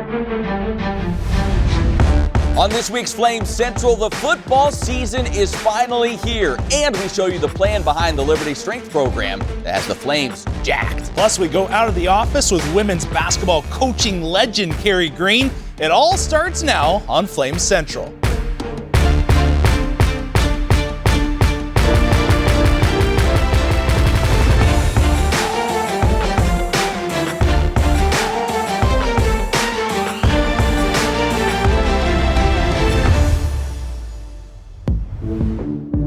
On this week's Flames Central, the football season is finally here, and we show you the plan behind the Liberty Strength Program that has the Flames jacked. Plus, we go out of the office with women's basketball coaching legend Carey Green. It all starts now on Flames Central.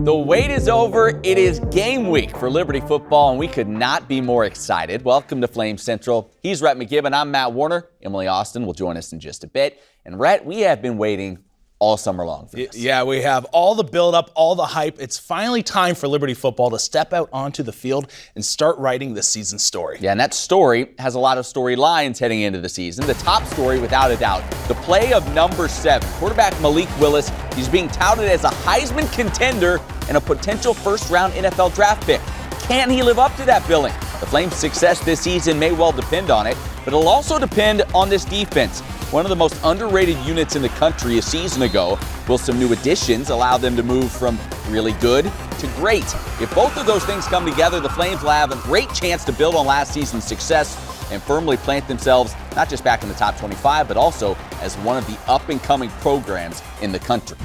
The wait is over. It is game week for Liberty football, and we could not be more excited. Welcome to Flames Central. He's Rhett McGibbon. I'm Matt Warner. Emily Austin will join us in just a bit. And Rhett, we have been waiting all summer long for this. Yeah, we have all the build-up, all the hype. It's finally time for Liberty football to step out onto the field and start writing this season's story. Yeah, and that story has a lot of storylines heading into the season. The top story, without a doubt, the play of number 7, quarterback Malik Willis. He's being touted as a Heisman contender and a potential first-round NFL draft pick. Can he live up to that billing? The Flames' success this season may well depend on it, but it'll also depend on this defense. One of the most underrated units in the country a season ago. Will some new additions allow them to move from really good to great? If both of those things come together, the Flames will have a great chance to build on last season's success and firmly plant themselves not just back in the top 25, but also as one of the up-and-coming programs in the country.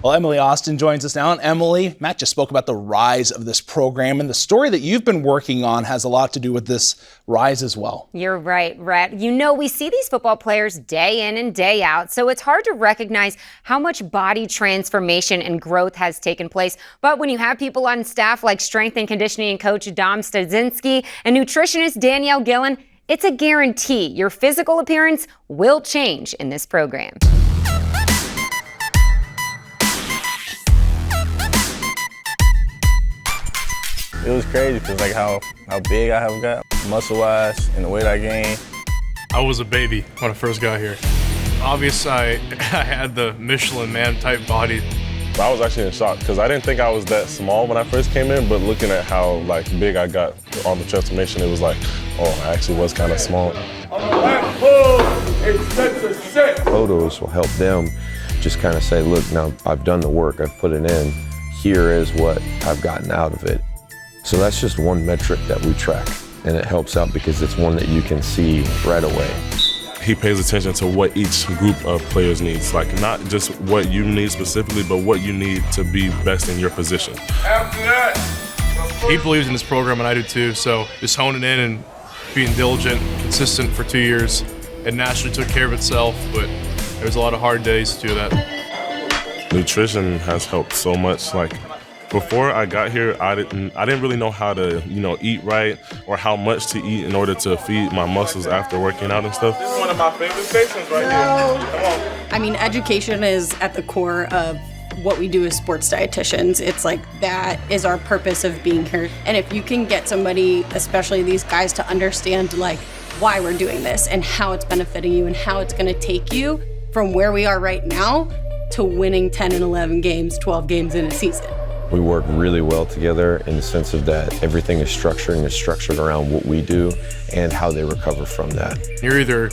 Well, Emily Austin joins us now. And Emily, Matt just spoke about the rise of this program, and the story that you've been working on has a lot to do with this rise as well. You're right, Rhett. You know, we see these football players day in and day out, so it's hard to recognize how much body transformation and growth has taken place. But when you have people on staff like strength and conditioning coach Dom Stadzinski and nutritionist Danielle Gillen, it's a guarantee your physical appearance will change in this program. It was crazy because like how big I have got, muscle-wise, and the weight I gained. I was a baby when I first got here. Obviously, I had the Michelin man type body. I was actually in shock because I didn't think I was that small when I first came in, but looking at how big I got on the transformation, it was like, oh, I actually was kind of small. Photos will help them just kind of say, look, now I've done the work, I've put it in. Here is what I've gotten out of it. So that's just one metric that we track, and it helps out because it's one that you can see right away. He pays attention to what each group of players needs, like not just what you need specifically, but what you need to be best in your position. He believes in this program, and I do too, so just honing in and being diligent, consistent for 2 years, it naturally took care of itself, but there's a lot of hard days to do that. Nutrition has helped so much. Like, before I got here, I didn't really know how to, eat right or how much to eat in order to feed my muscles after working out and stuff. This is one of my favorite stations right here. Come on. I mean, education is at the core of what we do as sports dietitians. It's like that is our purpose of being here. And if you can get somebody, especially these guys, to understand why we're doing this and how it's benefiting you and how it's going to take you from where we are right now to winning 10 and 11 games, 12 games in a season. We work really well together in the sense of that everything is structured around what we do and how they recover from that. You're either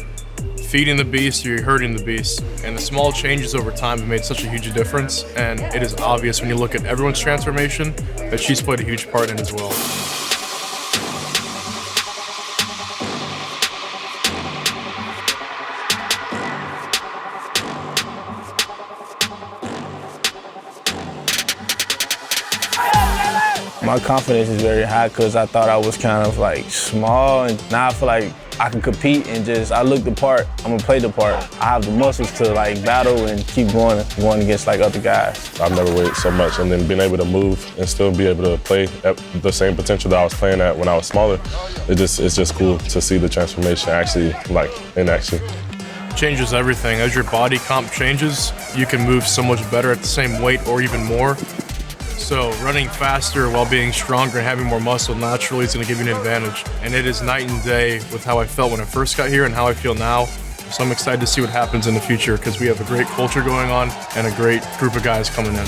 feeding the beast or you're hurting the beast, and the small changes over time have made such a huge difference, and it is obvious when you look at everyone's transformation that she's played a huge part in as well. My confidence is very high because I thought I was kind of small, and now I feel like I can compete and I look the part. I'm gonna play the part. I have the muscles to battle and keep going against other guys. I've never waited so much, and then being able to move and still be able to play at the same potential that I was playing at when I was smaller, it's just cool to see the transformation actually in action. Changes everything. As your body comp changes, you can move so much better at the same weight or even more. So running faster while being stronger and having more muscle naturally is going to give you an advantage. And it is night and day with how I felt when I first got here and how I feel now. So I'm excited to see what happens in the future because we have a great culture going on and a great group of guys coming in.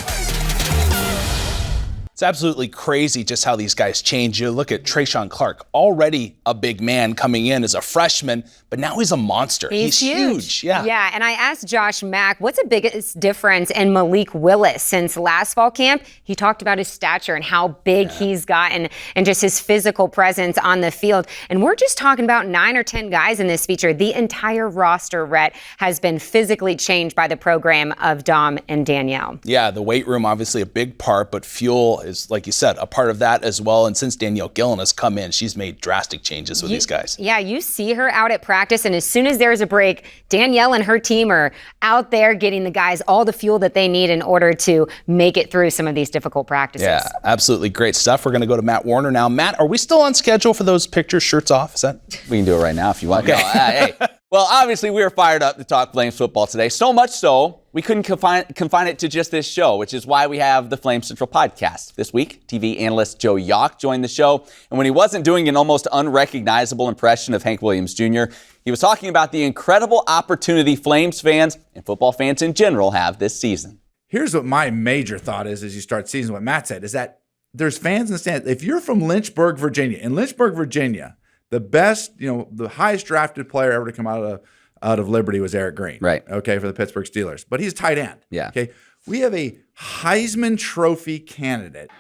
It's absolutely crazy just how these guys change. You look at Trayshawn Clark, already a big man coming in as a freshman, but now he's a monster. He's huge. Yeah, and I asked Josh Mack, what's the biggest difference in Malik Willis since last fall camp? He talked about his stature and how big he's gotten and just his physical presence on the field. And we're just talking about 9 or 10 guys in this feature. The entire roster, Rhett, has been physically changed by the program of Dom and Danielle. Yeah, the weight room, obviously a big part, but fuel is, like you said, a part of that as well. And since Danielle Gillen has come in, she's made drastic changes with these guys. Yeah, you see her out at practice, and as soon as there's a break, Danielle and her team are out there getting the guys all the fuel that they need in order to make it through some of these difficult practices. Yeah, absolutely great stuff. We're going to go to Matt Warner now. Matt, are we still on schedule for those pictures, shirts off? Is that? We can do it right now if you want. Okay. No, hey. Well, obviously, we were fired up to talk Flames football today. So much so, we couldn't confine it to just this show, which is why we have the Flames Central podcast. This week, TV analyst Joe Yock joined the show. And when he wasn't doing an almost unrecognizable impression of Hank Williams Jr., he was talking about the incredible opportunity Flames fans and football fans in general have this season. Here's what my major thought is as you start season, what Matt said, is that there's fans in the stands. If you're from Lynchburg, Virginia, in Lynchburg, Virginia, the best, the highest drafted player ever to come out of Liberty was Eric Green. Right. Okay, for the Pittsburgh Steelers. But he's a tight end. Yeah. Okay. We have a Heisman Trophy candidate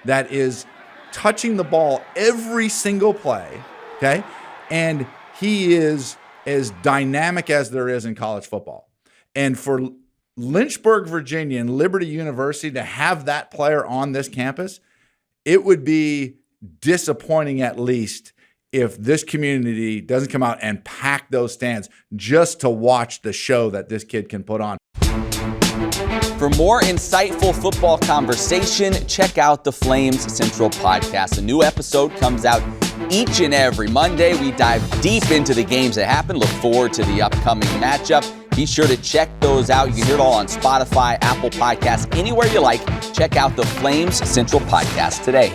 that is touching the ball every single play. Okay. And he is as dynamic as there is in college football. And for Lynchburg, Virginia, and Liberty University to have that player on this campus, it would be disappointing at least if this community doesn't come out and pack those stands just to watch the show that this kid can put on. For more insightful football conversation, check out the Flames Central podcast. A new episode comes out each and every Monday. We dive deep into the games that happen. Look forward to the upcoming matchup. Be sure to check those out. You can hear it all on Spotify, Apple Podcasts, anywhere you like. Check out the Flames Central podcast today.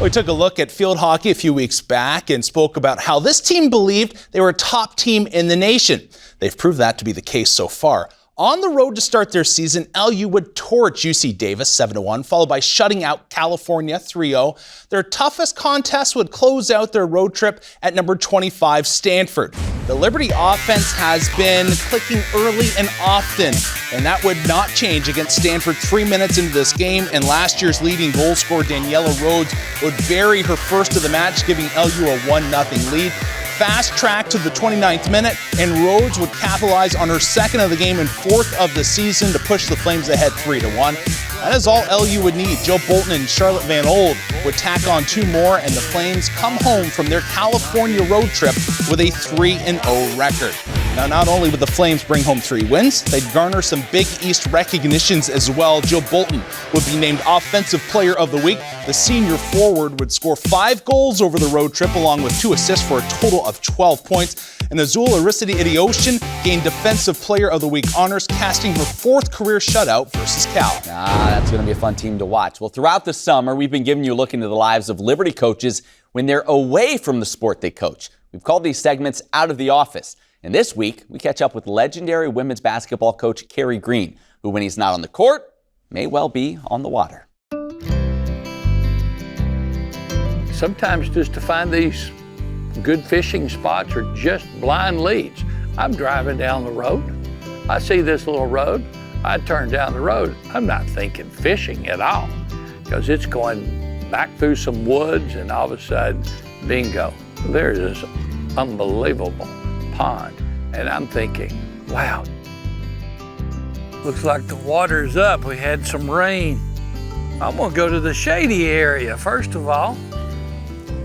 We took a look at field hockey a few weeks back and spoke about how this team believed they were a top team in the nation. They've proved that to be the case so far. On the road to start their season, LU would torch UC Davis 7-1, followed by shutting out California 3-0. Their toughest contest would close out their road trip at number 25, Stanford. The Liberty offense has been clicking early and often, and that would not change against Stanford 3 minutes into this game, and last year's leading goal scorer, Daniela Rhodes, would bury her first of the match, giving LU a 1-0 lead. Fast track to the 29th minute, and Rhodes would capitalize on her second of the game and fourth of the season to push the Flames ahead 3-1. That is all LU would need. Jill Bolton and Charlotte Van Old would tack on 2 more, and the Flames come home from their California road trip with a 3-0 record. Now, not only would the Flames bring home 3 wins, they'd garner some Big East recognitions as well. Jill Bolton would be named Offensive Player of the Week. The senior forward would score 5 goals over the road trip, along with 2 assists for a total of 12 points. And Azul Aristide Idioshin gained Defensive Player of the Week honors, casting her 4th career shutout versus Cal. That's going to be a fun team to watch. Well, throughout the summer, we've been giving you a look into the lives of Liberty coaches when they're away from the sport they coach. We've called these segments Out of the Office. And this week, we catch up with legendary women's basketball coach Carey Green, who, when he's not on the court, may well be on the water. Sometimes just to find these good fishing spots are just blind leads. I'm driving down the road. I see this little road. I turn down the road. I'm not thinking fishing at all because it's going back through some woods, and all of a sudden, bingo, there's this unbelievable pond. And I'm thinking, wow, looks like the water's up. We had some rain. I'm gonna go to the shady area first of all.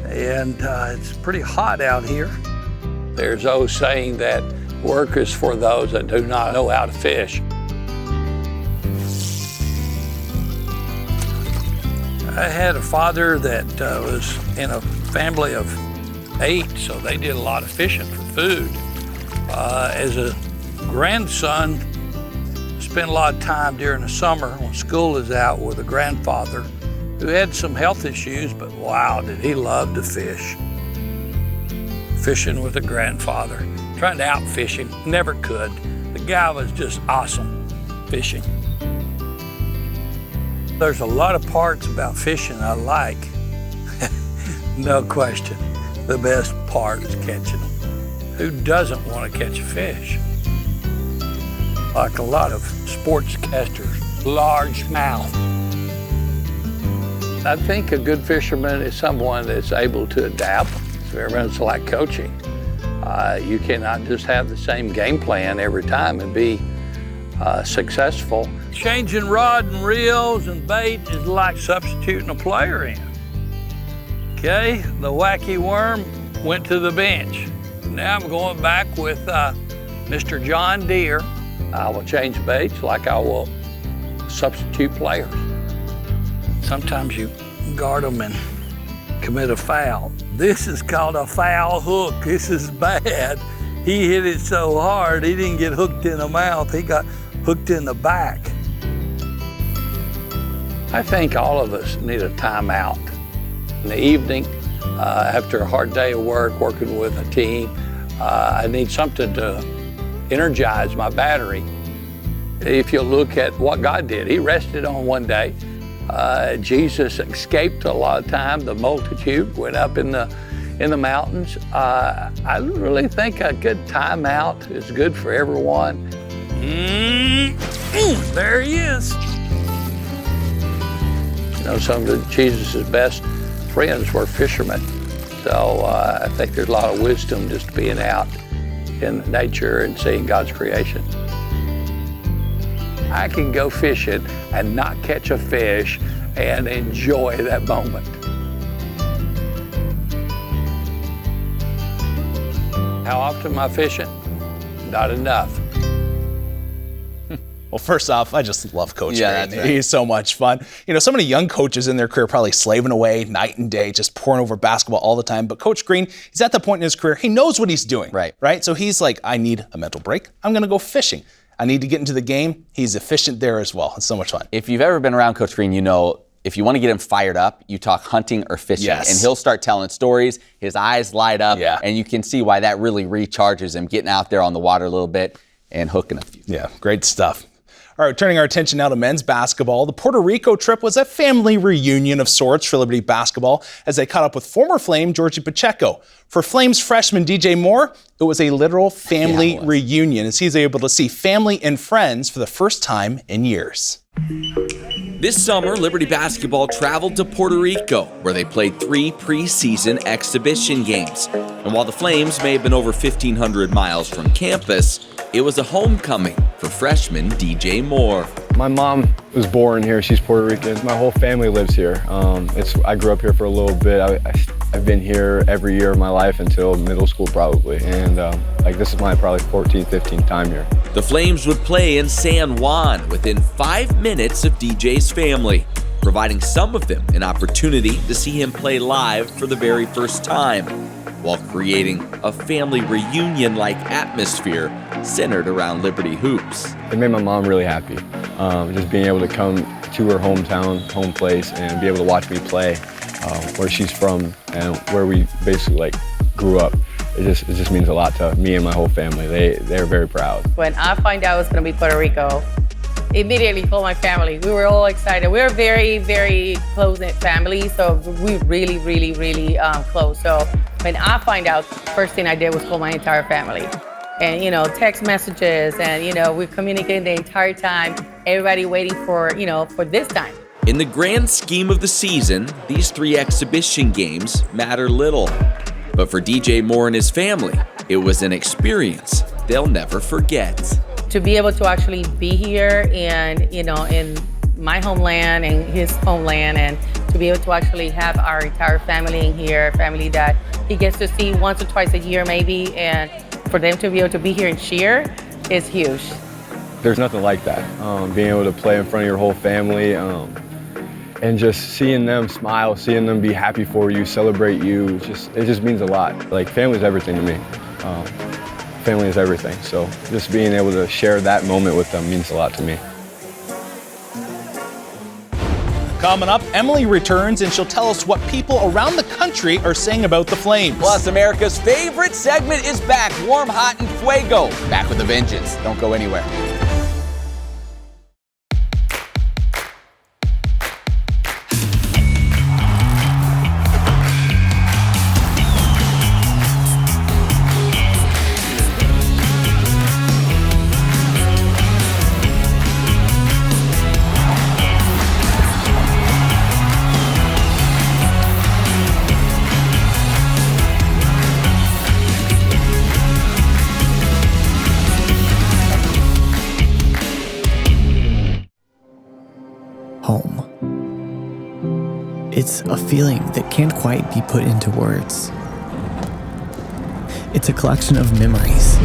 And it's pretty hot out here. There's old saying that work is for those that do not know how to fish. I had a father that was in a family of 8, so they did a lot of fishing for food. As a grandson, spent a lot of time during the summer when school is out with a grandfather who had some health issues, but wow, did he love to fish. Fishing with a grandfather, trying to outfish him, never could. The guy was just awesome fishing. There's a lot of parts about fishing I like. No question. The best part is catching them. Who doesn't want to catch a fish? Like a lot of sportscasters, large mouth. I think a good fisherman is someone that's able to adapt. It's like coaching. You cannot just have the same game plan every time and be successful. Changing rod and reels and bait is like substituting a player in. Okay, the wacky worm went to the bench. Now I'm going back with Mr. John Deere. I will change baits like I will substitute players. Sometimes you guard them and commit a foul. This is called a foul hook. This is bad. He hit it so hard, he didn't get hooked in the mouth, he got hooked in the back. I think all of us need a timeout. In the evening, after a hard day of work, working with a team, I need something to energize my battery. If you look at what God did, he rested on one day. Jesus escaped a lot of time. The multitude went up in the mountains. I really think a good timeout is good for everyone. There he is. You know, some of Jesus' best friends were fishermen. So I think there's a lot of wisdom just being out in nature and seeing God's creation. I can go fishing and not catch a fish and enjoy that moment. How often am I fishing? Not enough. Well, first off, I just love Coach Carey. That's right. He's so much fun. You know, so many young coaches in their career probably slaving away night and day, just pouring over basketball all the time. But Coach Green, he's at the point in his career, he knows what he's doing. Right? So he's like, I need a mental break. I'm going to go fishing. I need to get into the game. He's efficient there as well. It's so much fun. If you've ever been around Coach Green, you know, if you want to get him fired up, you talk hunting or fishing. Yes. And he'll start telling stories. His eyes light up. Yeah. And you can see why that really recharges him, getting out there on the water a little bit and hooking a few. Yeah, great stuff. All right, turning our attention now to men's basketball. The Puerto Rico trip was a family reunion of sorts for Liberty basketball as they caught up with former Flame Georgie Pacheco. For Flames freshman DJ Moore, it was a literal family reunion as he's able to see family and friends for the first time in years. This summer, Liberty basketball traveled to Puerto Rico, where they played 3 preseason exhibition games. And while the Flames may have been over 1,500 miles from campus, it was a homecoming for freshman DJ Moore. My mom was born here. She's Puerto Rican. My whole family lives here. I grew up here for a little bit. I've been here every year of my life until middle school probably. And this is my probably 14th, 15th time here. The Flames would play in San Juan within 5 minutes of DJ's family, providing some of them an opportunity to see him play live for the very first time, while creating a family reunion-like atmosphere centered around Liberty hoops. It made my mom really happy. Just being able to come to her hometown, home place, and be able to watch me play where she's from and where we basically grew up. It just means a lot to me and my whole family. They're very proud. When I found out it was going to be Puerto Rico, immediately called my family. We were all excited. We were a very, very close-knit family, so we really, really, really close. So when I find out, first thing I did was call my entire family. And, text messages, and, we're communicating the entire time, everybody waiting for this time. In the grand scheme of the season, these 3 exhibition games matter little. But for DJ Moore and his family, it was an experience they'll never forget. To be able to actually be here and, in my homeland and his homeland, and to be able to actually have our entire family in here, family that he gets to see once or twice a year maybe, and for them to be able to be here and cheer is huge. There's nothing like that. Being able to play in front of your whole family and just seeing them smile, seeing them be happy for you, celebrate you, it just means a lot. Family's everything to me. Family is everything, so just being able to share that moment with them means a lot to me. Coming up, Emily returns and she'll tell us what people around the country are saying about the Flames. Plus, America's favorite segment is back, Warm, Hot, and Fuego. Back with a vengeance. Don't go anywhere. It's a feeling that can't quite be put into words. It's a collection of memories,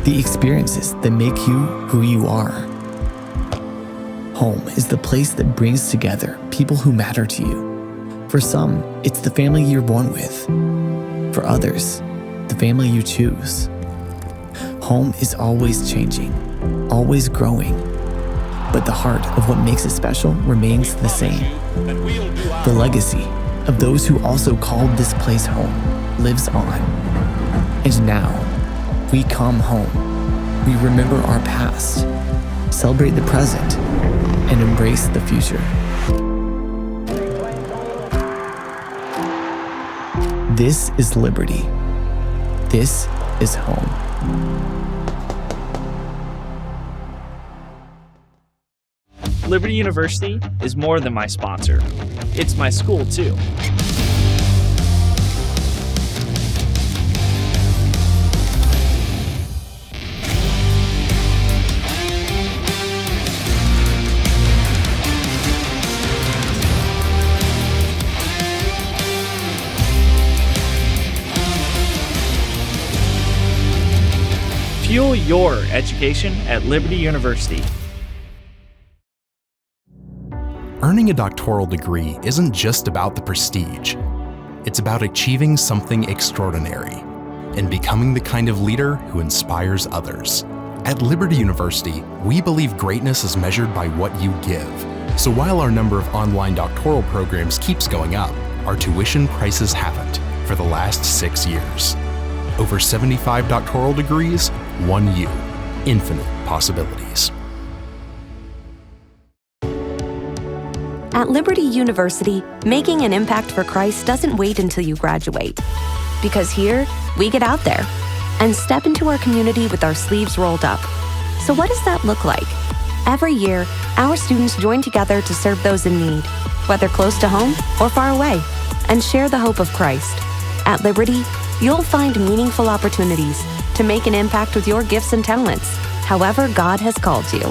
the experiences that make you who you are. Home is the place that brings together people who matter to you. For some, it's the family you're born with. For others, the family you choose. Home is always changing, always growing. But the heart of what makes it special remains the same. The legacy of those who also called this place home lives on. And now, we come home. We remember our past, celebrate the present, and embrace the future. This is Liberty. This is home. Liberty University is more than my sponsor. It's my school, too. Fuel your education at Liberty University. Earning a doctoral degree isn't just about the prestige. It's about achieving something extraordinary and becoming the kind of leader who inspires others. At Liberty University, we believe greatness is measured by what you give. So while our number of online doctoral programs keeps going up, our tuition prices haven't for the last 6 years. Over 75 doctoral degrees, 1 U, infinite possibilities. At Liberty University, making an impact for Christ doesn't wait until you graduate. Because here, we get out there and step into our community with our sleeves rolled up. So what does that look like? Every year, our students join together to serve those in need, whether close to home or far away, and share the hope of Christ. At Liberty, you'll find meaningful opportunities to make an impact with your gifts and talents, however God has called you.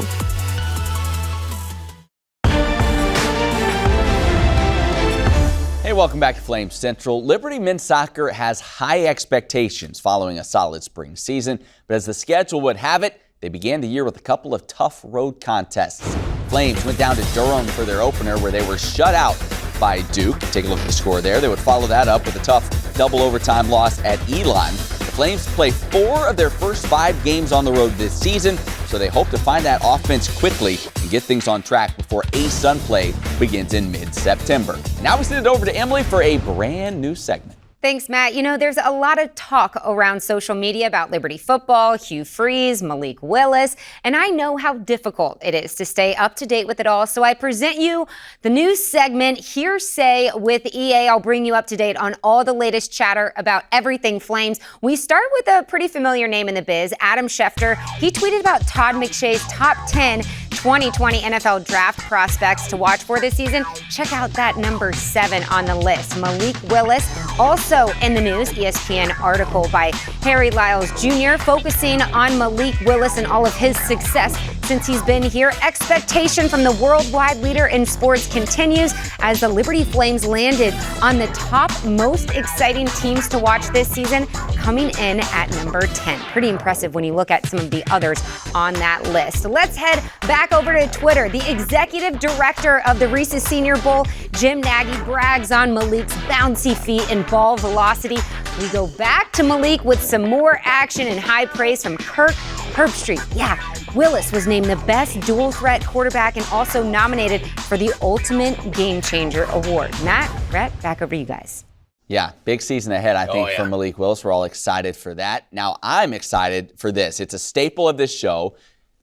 Hey, welcome back to Flames Central. Liberty men's soccer has high expectations following a solid spring season, but as the schedule would have it, they began the year with a couple of tough road contests. Flames went down to Durham for their opener where they were shut out by Duke. Take a look at the score there. They would follow that up with a tough double overtime loss at Elon. The Flames play 4 of their first 5 games on the road this season, so they hope to find that offense quickly and get things on track before A-Sun play begins in mid-September. Now we send it over to Emily for a brand new segment. Thanks, Matt. You know, there's a lot of talk around social media about Liberty football, Hugh Freeze, Malik Willis, and I know how difficult it is to stay up to date with it all. So I present you the new segment, Hearsay with EA. I'll bring you up to date on all the latest chatter about everything Flames. We start with a pretty familiar name in the biz, Adam Schefter. He tweeted about Todd McShay's top 10 2020 NFL draft prospects to watch for this season. Check out that number 7 on the list. Malik Willis, also in the news, ESPN article by Harry Lyles Jr. focusing on Malik Willis and all of his success since he's been here. Expectation from the worldwide leader in sports continues as the Liberty Flames landed on the top most exciting teams to watch this season, coming in at number 10. Pretty impressive when you look at some of the others on that list. Let's head back over to Twitter. The executive director of the Reese's Senior Bowl, Jim Nagy, brags on Malik's bouncy feet and ball velocity. We go back to Malik with some more action and high praise from Kirk Herbstreit. Yeah, Willis was named the best dual threat quarterback and also nominated for the Ultimate Game Changer Award. Matt, Brett, back over to you guys. Yeah, big season ahead, I think, for Malik Willis. We're all excited for that. Now, I'm excited for this. It's a staple of this show.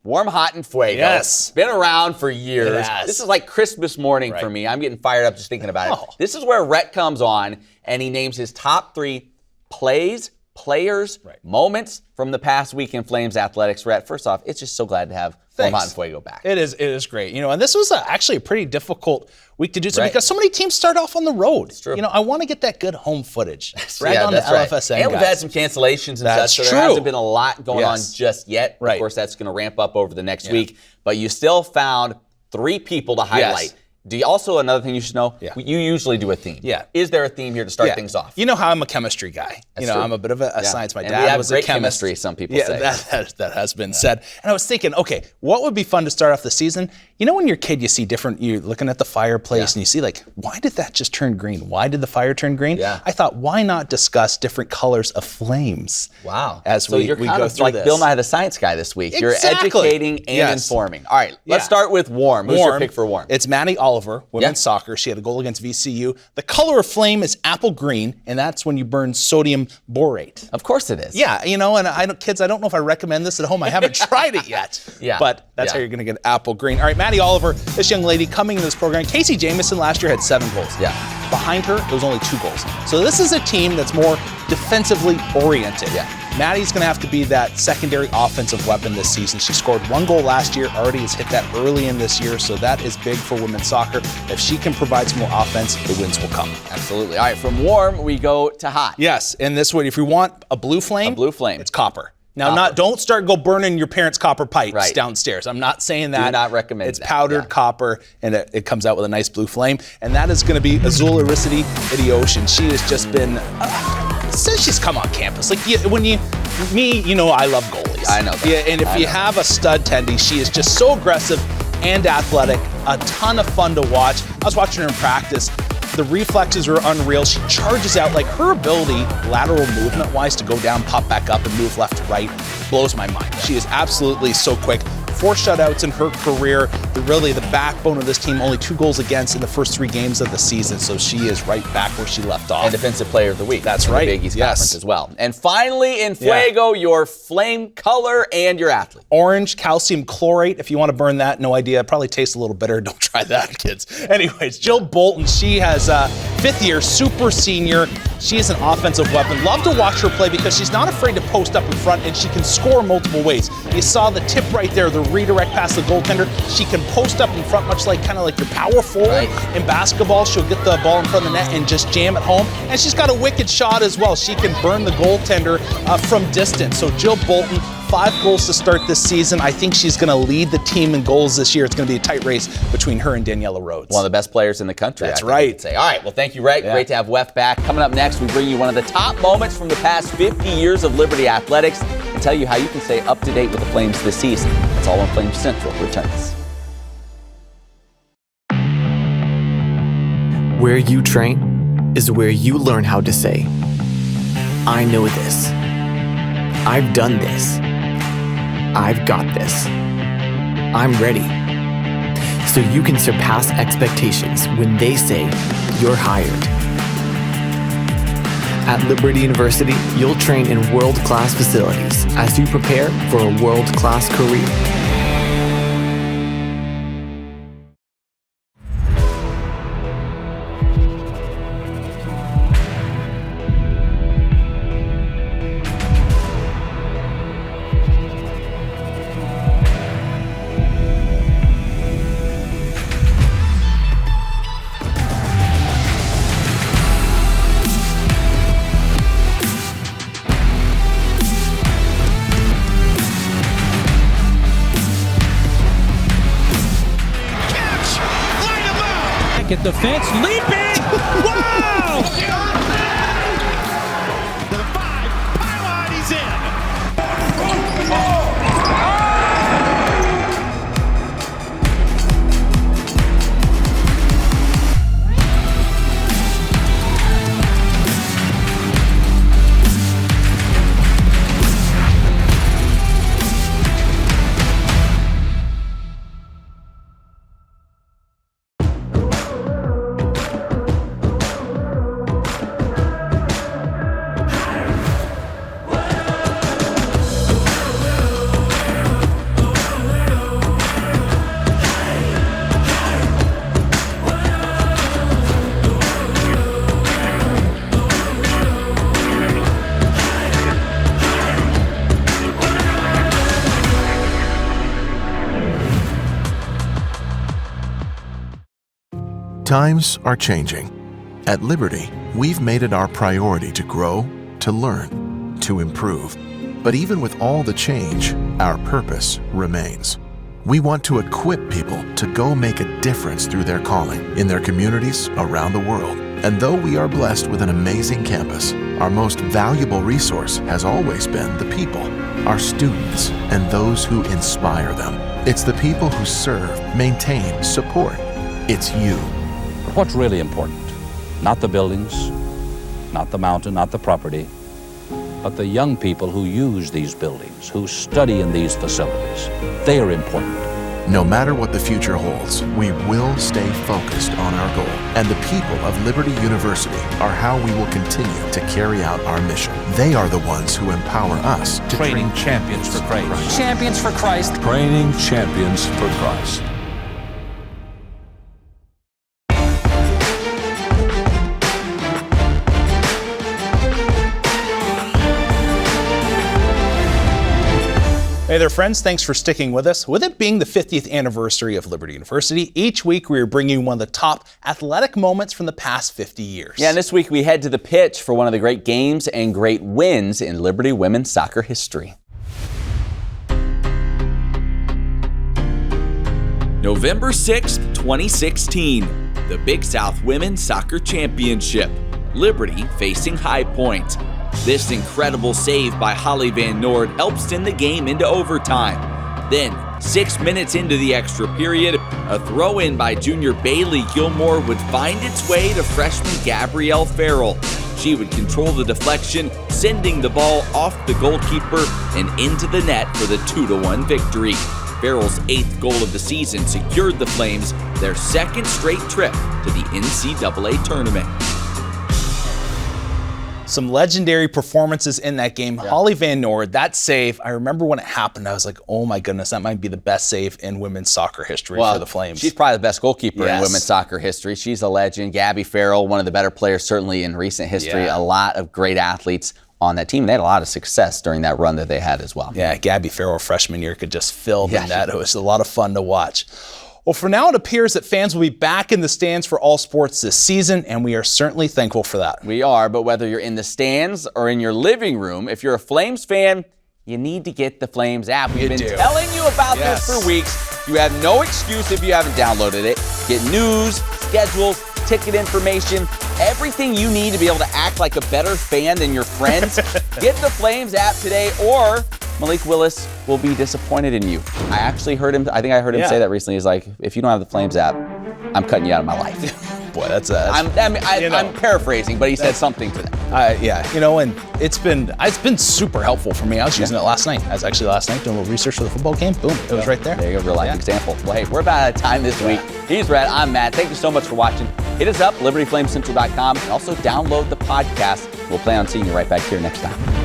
Warm, hot, and fuego. Yes. Been around for years. Yes. This is like Christmas morning for me. I'm getting fired up just thinking about it. This is where Rhett comes on and he names his top 3 plays, players, moments from the past week in Flames athletics. Rhett, first off, it's just so glad to have Warm, Hot, and Fuego back. It is great. You know, and this was actually a pretty difficult week to do so because so many teams start off on the road. It's true. You know, I want to get that good home footage. Right on the LFSN And we've had some cancellations and such, so there hasn't been a lot going on just yet. Of course, that's going to ramp up over the next week. But you still found 3 people to highlight. Also, another thing you should know, Yeah. you usually do a theme. Yeah. Is there a theme here to start things off? You know how I'm a chemistry guy. That's true. I'm a bit of a science. My And dad we have was great a chemist. chemistry, some people say. That has been said. And I was thinking, okay, what would be fun to start off the season? You know when you're a kid, you see you're looking at the fireplace and you see like, why did that just turn green? Why did the fire turn green? Yeah. I thought, why not discuss different colors of flames? Wow. As So we you're go kind of through like this. Bill Nye the Science Guy this week. You're Exactly. educating and Yes. informing. All right, let's Yeah. start with warm. Who's your pick for warm? It's Maddie Oliver, women's soccer. She had a goal against VCU. The color of flame is apple green, and that's when you burn sodium borate. Of course it is. Yeah, and kids, I don't know if I recommend this at home. I haven't tried it yet. Yeah. But that's how you're going to get apple green. All right, Maddie Oliver, this young lady coming into this program. Casey Jamieson last year had 7 goals. Yeah. Behind her, there was only 2 goals. So this is a team that's more defensively oriented. Yeah. Maddie's going to have to be that secondary offensive weapon this season. She scored 1 goal last year, already has hit that early in this year, so that is big for women's soccer. If she can provide some more offense, the wins will come. Absolutely. All right, from warm, we go to hot. Yes, and this one, if you want a blue flame, it's copper. Now, don't start burning your parents' copper pipes downstairs. I'm not saying that. Do not recommend It's that. powdered copper, and it comes out with a nice blue flame. And that is going to be Azul Aricity Idiotion. She has just been, since she's come on campus. Like, I love goalies. I know that. Yeah, and if you have a stud tendy, she is just so aggressive and athletic. A ton of fun to watch. I was watching her in practice. The reflexes are unreal. She charges out. Like, her ability, lateral movement-wise, to go down, pop back up, and move left to right blows my mind. She is absolutely so quick. 4 shutouts in her career. Really the backbone of this team. Only 2 goals against in the first 3 games of the season. So she is right back where she left off. And Defensive Player of the Week. That's in right. The Big East Conference as well. And finally, in Fuego, your flame color and your athlete. Orange calcium chlorate. If you want to burn that, no idea. It probably tastes a little bitter. Don't try that, kids. Anyways, Jill Bolton. She has 5th year, super senior. She is an offensive weapon. Love to watch her play because she's not afraid to post up in front, and she can score multiple ways. You saw the tip right there, the redirect past the goaltender. She can post up in front, much like your power forward in basketball. She'll get the ball in front of the net and just jam it home. And she's got a wicked shot as well. She can burn the goaltender from distance. So Jill Bolton, 5 goals to start this season. I think she's going to lead the team in goals this year. It's going to be a tight race between her and Daniela Rhodes. One of the best players in the country. That's I think right. I could say. All right, well, thank you, Ray. Yeah. Great to have Wef back. Coming up next, we bring you one of the top moments from the past 50 years of Liberty athletics and tell you how you can stay up to date with the Flames this season. It's all on Flames Central. Returns. Where you train is where you learn how to say, I know this. I've done this. I've got this. I'm ready. So you can surpass expectations when they say you're hired. At Liberty University, you'll train in world-class facilities as you prepare for a world-class career. At the fence, leaping! Wow! To the 5, pylon, he's in! Times are changing. At Liberty, we've made it our priority to grow, to learn, to improve. But even with all the change, our purpose remains. We want to equip people to go make a difference through their calling in their communities around the world. And though we are blessed with an amazing campus, our most valuable resource has always been the people, our students, and those who inspire them. It's the people who serve, maintain, support. It's you. What's really important? Not the buildings, not the mountain, not the property, but the young people who use these buildings, who study in these facilities. They are important. No matter what the future holds, we will stay focused on our goal. And the people of Liberty University are how we will continue to carry out our mission. They are the ones who empower us to Training champions for Christ. Champions for Christ. Training champions for Christ. Hey there, friends. Thanks for sticking with us. With it being the 50th anniversary of Liberty University, each week we are bringing you one of the top athletic moments from the past 50 years. Yeah, and this week we head to the pitch for one of the great games and great wins in Liberty women's soccer history. November 6th, 2016, the Big South Women's Soccer Championship. Liberty facing High Point. This incredible save by Holly Van Noord helps send the game into overtime. Then, 6 minutes into the extra period, a throw-in by junior Bailey Gilmore would find its way to freshman Gabrielle Farrell. She would control the deflection, sending the ball off the goalkeeper and into the net for the 2-1 victory. Farrell's 8th goal of the season secured the Flames their second straight trip to the NCAA tournament. Some legendary performances in that game. Yeah. Holly Van Noord, that save, I remember when it happened, I was like, oh my goodness, that might be the best save in women's soccer history for the Flames. She's probably the best goalkeeper in women's soccer history. She's a legend. Gabby Farrell, one of the better players certainly in recent history. Yeah. A lot of great athletes on that team. They had a lot of success during that run that they had as well. Yeah, Gabby Farrell freshman year could just fill the net. It was a lot of fun to watch. Well, for now, it appears that fans will be back in the stands for all sports this season, and we are certainly thankful for that. We are, but whether you're in the stands or in your living room, if you're a Flames fan, you need to get the Flames app. We've been telling you about this for weeks. You have no excuse if you haven't downloaded it. Get news, schedules, ticket information, everything you need to be able to act like a better fan than your friends. Get the Flames app today, or Malik Willis will be disappointed in you. I actually heard him, I think I heard him say that recently. He's like, if you don't have the Flames app, I'm cutting you out of my life. Boy, that's I'm paraphrasing, but he said something to that. And it's been super helpful for me. I was using it last night. I was actually last night doing a little research for the football game. Boom, it was right there. There you go, real life example. Well, hey, we're about out of time this week. He's Rhett, I'm Matt. Thank you so much for watching. Hit us up, libertyflamecentral.com, and also download the podcast. We'll plan on seeing you right back here next time.